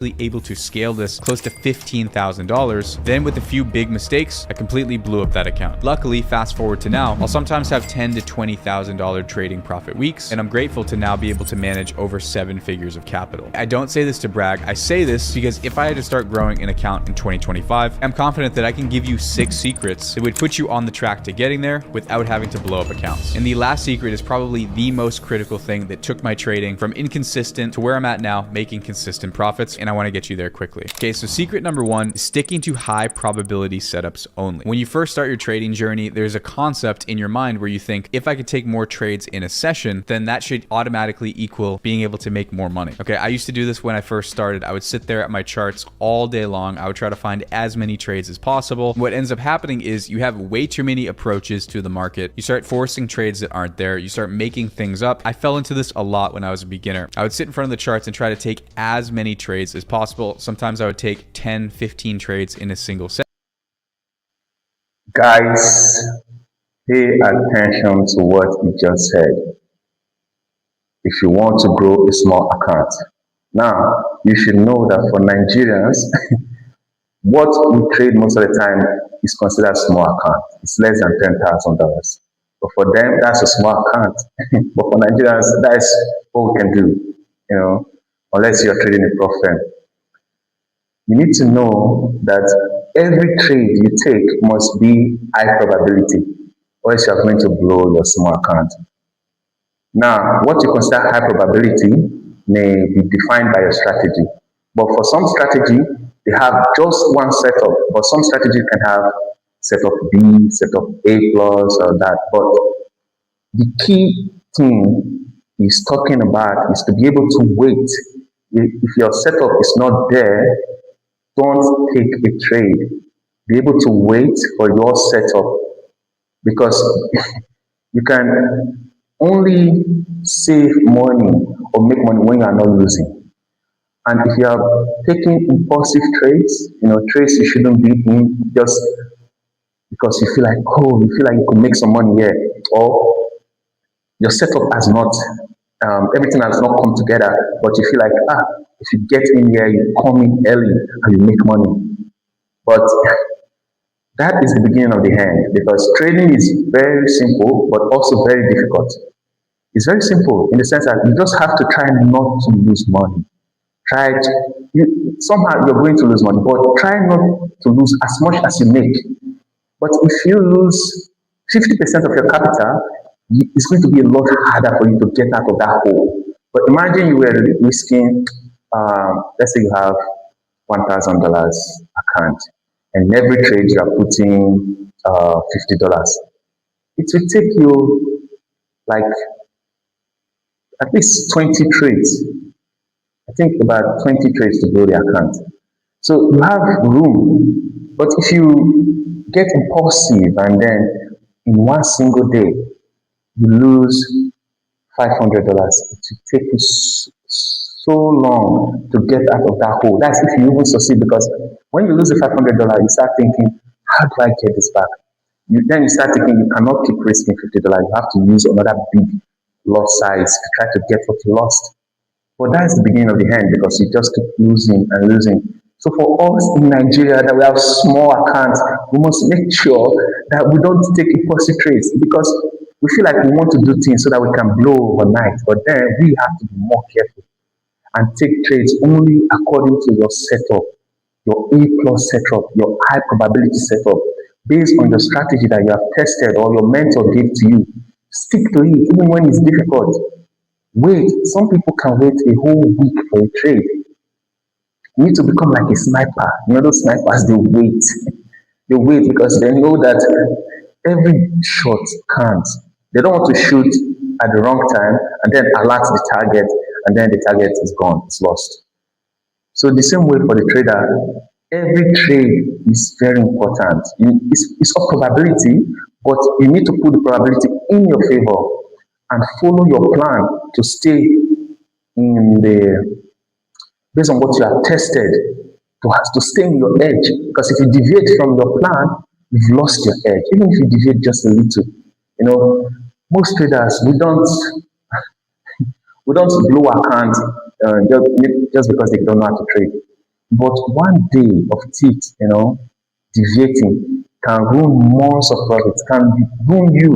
able to scale this close to $15,000. Then with a few big mistakes, I completely blew up that account. Luckily, fast forward to now, I'll sometimes have $10,000 to $20,000 trading profit weeks, and I'm grateful to now be able to manage over 7 figures of capital. I don't say this to brag, I say this because if I had to start growing an account in 2025, I'm confident that I can give you 6 secrets that would put you on the track to getting there without having to blow up accounts. And the last secret is probably the most critical thing that took my trading from inconsistent to where I'm at now, making consistent profits, and I want to get you there quickly. Okay, so secret number 1 is sticking to high probability setups only. When you first start your trading journey, there's a concept in your mind where you think, if I could take more trades in a session, then that should automatically equal being able to make more money. Okay, I used to do this when I first started. I would sit there at my charts all day long. I would try to find as many trades as possible. What ends up happening is you have way too many approaches to the market. You start forcing trades that aren't there. You start making things up. I fell into this a lot when I was a beginner. I would sit in front of the charts and try to take as many trades as possible. Sometimes I would take 10, 15 trades in a single set. Guys, pay attention to what he just said. If you want to grow a small account. Now, you should know that for Nigerians, what we trade most of the time is considered small account. It's less than $10,000. But for them, that's a small account. But for Nigerians, that's what we can do, unless you're trading a prop firm. You need to know that every trade you take must be high probability, or else you're going to blow your small account. Now, what you consider high probability may be defined by your strategy. But for some strategy, they have just one setup. But some strategy can have setup B, setup A plus, or that. But the key thing is talking about is to be able to wait. If your setup is not there, don't take a trade. Be able to wait for your setup, because you can only save money or make money when you are not losing. And if you are taking impulsive trades, trades you shouldn't be in just because you feel like you could make some money here, or your setup has not, everything has not come together, but you feel like, if you get in here, you come in early and you make money. But that is the beginning of the end, because trading is very simple, but also very difficult. It's very simple in the sense that you just have to try not to lose money. Somehow you're going to lose money, but try not to lose as much as you make. But if you lose 50% of your capital, it's going to be a lot harder for you to get out of that hole. But imagine you were risking, let's say you have $1,000 account, and every trade you are putting $50. It will take you like at least 20 trades. I think about 20 trades to grow the account. So you have room, but if you get impulsive and then in one single day you lose $500, it will take you so long to get out of that hole. That's if you even succeed, because when you lose the $500, you start thinking, how do I get this back? Then you start thinking you cannot keep risking $50. You have to use another big lot size to try to get what you lost. But that's the beginning of the end, because you just keep losing and losing. So for us in Nigeria that we have small accounts, we must make sure that we don't take impulsive trades, because we feel like we want to do things so that we can blow overnight. But then we have to be more careful and take trades only according to your setup, your A plus setup, your high probability setup, based on the strategy that you have tested or your mentor gave to you. Stick to it, even when it's difficult. Wait. Some people can wait a whole week for a trade. You need to become like a sniper. Those snipers, they wait. They wait because they know that every shot counts. They don't want to shoot at the wrong time and then alert the target, and then the target is gone, it's lost. So the same way for the trader, every trade is very important. It's a probability, but you need to put the probability in your favor and follow your plan to stay based on what you have tested, to stay in your edge. Because if you deviate from your plan, you've lost your edge. Even if you deviate just a little, most traders, we don't blow accounts just because they don't know how to trade. But one day of teeth, deviating can ruin months of profits, can ruin you.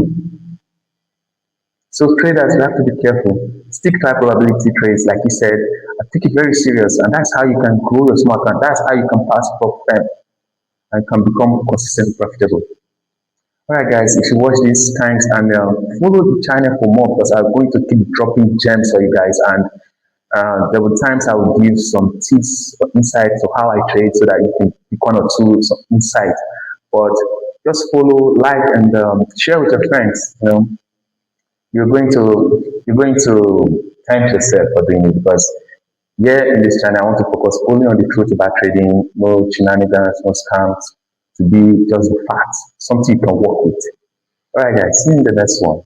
So traders, you have to be careful. Stick to high probability trades, like you said, and take it very serious. And that's how you can grow your small account. That's how you can pass profit and can become consistently profitable. All right, guys, if you watch this, thanks, and follow the channel for more because I'm going to keep dropping gems for you guys. And there were times I will give some tips or insights of how I trade so that you can pick one or two some insight. But just follow, like, and share with your friends. You're going to thank yourself for doing it because here in this channel, I want to focus only on the truth about trading, no shenanigans, no scams, to be just the facts, something you can work with. All right, guys, see you in the next one.